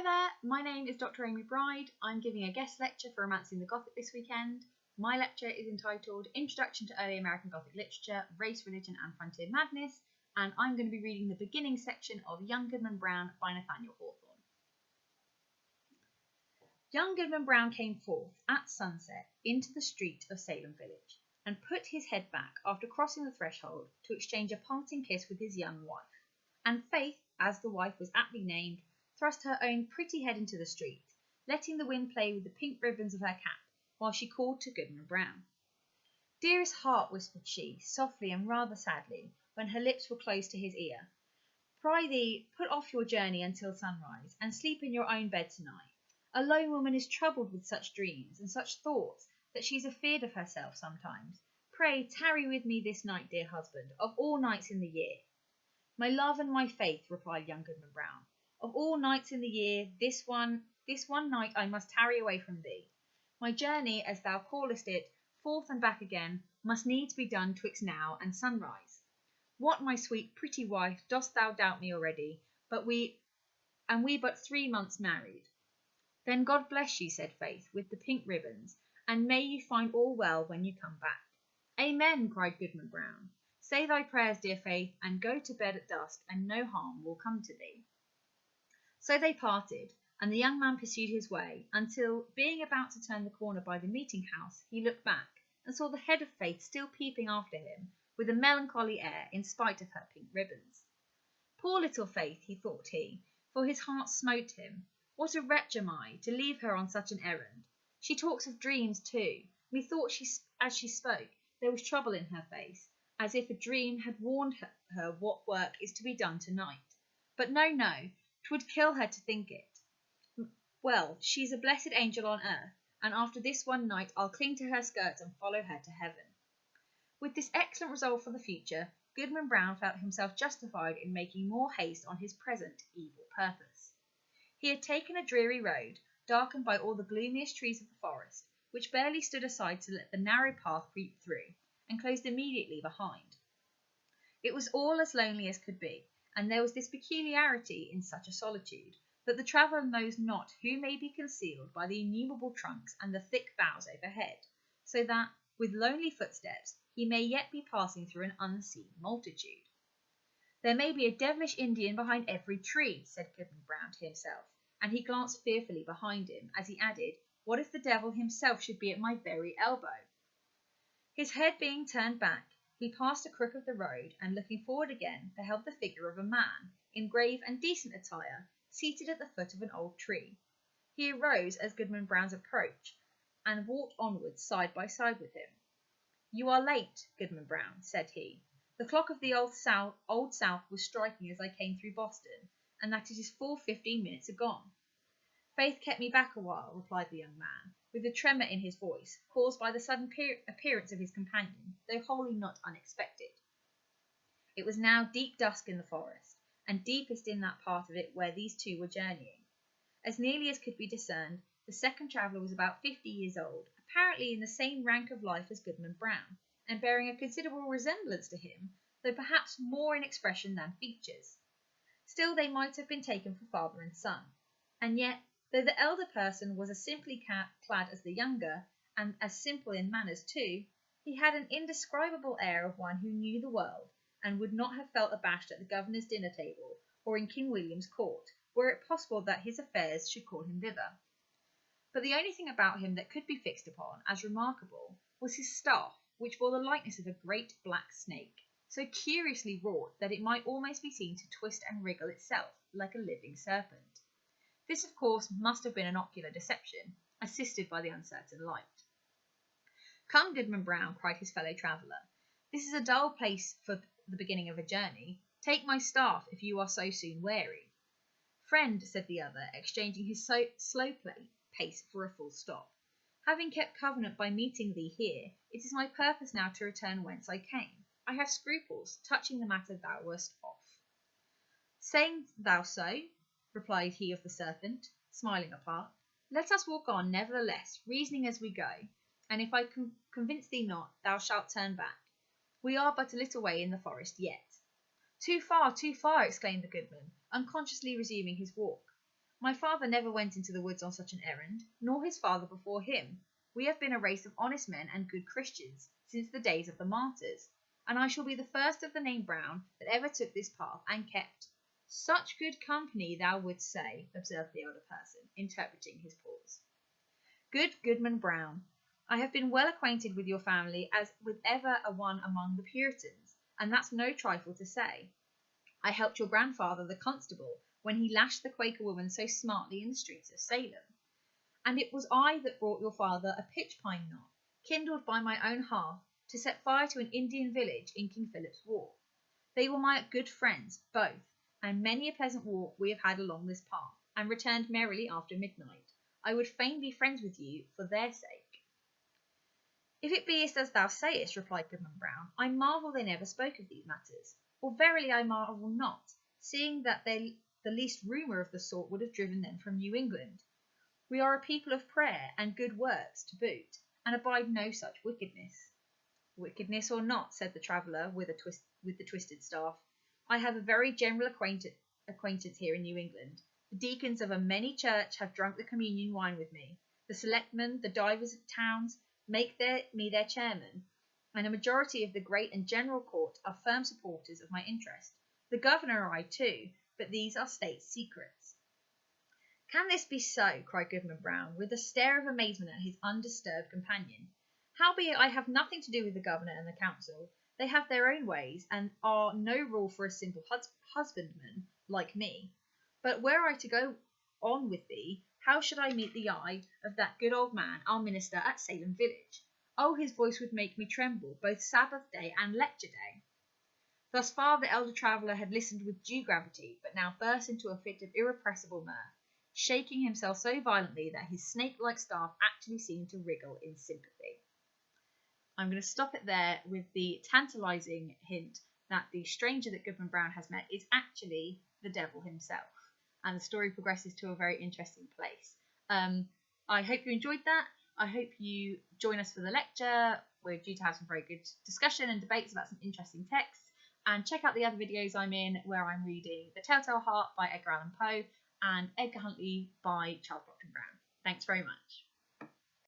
Hi there, my name is Dr. Amy Bride. I'm giving a guest lecture for Romancing the Gothic this weekend. My lecture is entitled Introduction to Early American Gothic Literature, Race, Religion and Frontier Madness, and I'm going to be reading the beginning section of Young Goodman Brown by Nathaniel Hawthorne. Young Goodman Brown came forth at sunset into the street of Salem village and put his head back after crossing the threshold to exchange a parting kiss with his young wife. And Faith, as the wife was aptly named, thrust her own pretty head into the street, letting the wind play with the pink ribbons of her cap, while she called to Goodman Brown. "Dearest heart," whispered she, softly and rather sadly, when her lips were close to his ear, "prithee, put off your journey until sunrise, and sleep in your own bed tonight. A lone woman is troubled with such dreams and such thoughts that she's afeard of herself sometimes. Pray tarry with me this night, dear husband, of all nights in the year." "My love and my faith," replied young Goodman Brown, "of all nights in the year, this one night I must tarry away from thee. My journey, as thou callest it, forth and back again, must needs be done twixt now and sunrise. What, my sweet pretty wife, dost thou doubt me already? We but 3 months married." "Then God bless you," said Faith, with the pink ribbons, "and may you find all well when you come back." "Amen," cried Goodman Brown. "Say thy prayers, dear Faith, and go to bed at dusk, and no harm will come to thee." So they parted, and the young man pursued his way, until, being about to turn the corner by the meeting house, he looked back, and saw the head of Faith still peeping after him, with a melancholy air, in spite of her pink ribbons. "Poor little Faith," thought he, for his heart smote him. "What a wretch am I, to leave her on such an errand! She talks of dreams too. Methought as she spoke, there was trouble in her face, as if a dream had warned her what work is to be done tonight. But no, 'twould kill her to think it. Well, she's a blessed angel on earth, and after this one night I'll cling to her skirts and follow her to heaven." With this excellent resolve for the future, Goodman Brown felt himself justified in making more haste on his present evil purpose. He had taken a dreary road, darkened by all the gloomiest trees of the forest, which barely stood aside to let the narrow path creep through, and closed immediately behind. It was all as lonely as could be, and there was this peculiarity in such a solitude, that the traveller knows not who may be concealed by the innumerable trunks and the thick boughs overhead, so that, with lonely footsteps, he may yet be passing through an unseen multitude. "There may be a devilish Indian behind every tree," said Goodman Brown to himself, and he glanced fearfully behind him, as he added, "What if the devil himself should be at my very elbow?" His head being turned back, he passed a crook of the road, and looking forward again, beheld the figure of a man, in grave and decent attire, seated at the foot of an old tree. He arose as Goodman Brown's approach, and walked onwards side by side with him. "You are late, Goodman Brown," said he. "The clock of the Old South was striking as I came through Boston, and that it is full 15 minutes agone." "Faith kept me back a while," replied the young man, with a tremor in his voice, caused by the sudden appearance of his companion, though wholly not unexpected. It was now deep dusk in the forest, and deepest in that part of it where these two were journeying. As nearly as could be discerned, the second traveller was about 50 years old, apparently in the same rank of life as Goodman Brown, and bearing a considerable resemblance to him, though perhaps more in expression than features. Still they might have been taken for father and son, and yet, though the elder person was as simply clad as the younger, and as simple in manners too, he had an indescribable air of one who knew the world, and would not have felt abashed at the governor's dinner table, or in King William's court, were it possible that his affairs should call him thither. But the only thing about him that could be fixed upon as remarkable was his staff, which bore the likeness of a great black snake, so curiously wrought that it might almost be seen to twist and wriggle itself like a living serpent. This, of course, must have been an ocular deception, assisted by the uncertain light. "Come, Goodman Brown," cried his fellow traveller, "this is a dull place for the beginning of a journey. Take my staff, if you are so soon weary." "Friend," said the other, exchanging his slow pace for a full stop, "having kept covenant by meeting thee here, it is my purpose now to return whence I came. I have scruples touching the matter thou wast off." "Saying thou so," replied he of the serpent, smiling apart, "let us walk on, nevertheless, reasoning as we go, and if I convince thee not, thou shalt turn back. We are but a little way in the forest yet." Too far," exclaimed the goodman, unconsciously resuming his walk. My father never went into the woods on such an errand, nor his father before him. We have been a race of honest men and good Christians since the days of the martyrs, and I shall be the first of the name Brown that ever took this path and kept. Such good company, thou wouldst say, observed the elder person, interpreting his pause. Good Goodman Brown, I have been well acquainted with your family as with ever a one among the Puritans, and that's no trifle to say. I helped your grandfather, the constable, when he lashed the Quaker woman so smartly in the streets of Salem. And it was I that brought your father a pitch-pine knot, kindled by my own hearth, to set fire to an Indian village in King Philip's War. They were my good friends, both, and many a pleasant walk we have had along this path, and returned merrily after midnight. I would fain be friends with you for their sake. If it be as thou sayest, replied Goodman Brown, I marvel they never spoke of these matters. Or verily I marvel not, seeing that the least rumour of the sort would have driven them from New England. We are a people of prayer and good works to boot, and abide no such wickedness. Wickedness or not, said the traveller with the twisted staff, I have a very general acquaintance here in New England. The deacons of a many church have drunk the communion wine with me. The selectmen, the divers of towns, make me their chairman, and a majority of the great and general court are firm supporters of my interest. The governor and I too, but these are state secrets. Can this be so? Cried Goodman Brown, with a stare of amazement at his undisturbed companion. Howbeit I have nothing to do with the governor and the council. They have their own ways, and are no rule for a simple husbandman like me. But were I to go on with thee, how should I meet the eye of that good old man, our minister at Salem village? Oh, his voice would make me tremble, both Sabbath day and lecture day. Thus far the elder traveller had listened with due gravity, but now burst into a fit of irrepressible mirth, shaking himself so violently that his snake-like staff actually seemed to wriggle in sympathy. I'm going to stop it there with the tantalising hint that the stranger that Goodman Brown has met is actually the devil himself, and the story progresses to a very interesting place. I hope you enjoyed that. I hope you join us for the lecture. We're due to have some very good discussion and debates about some interesting texts. And check out the other videos I'm in, where I'm reading The Telltale Heart by Edgar Allan Poe and Edgar Huntley by Charles Brockden Brown. Thanks very much.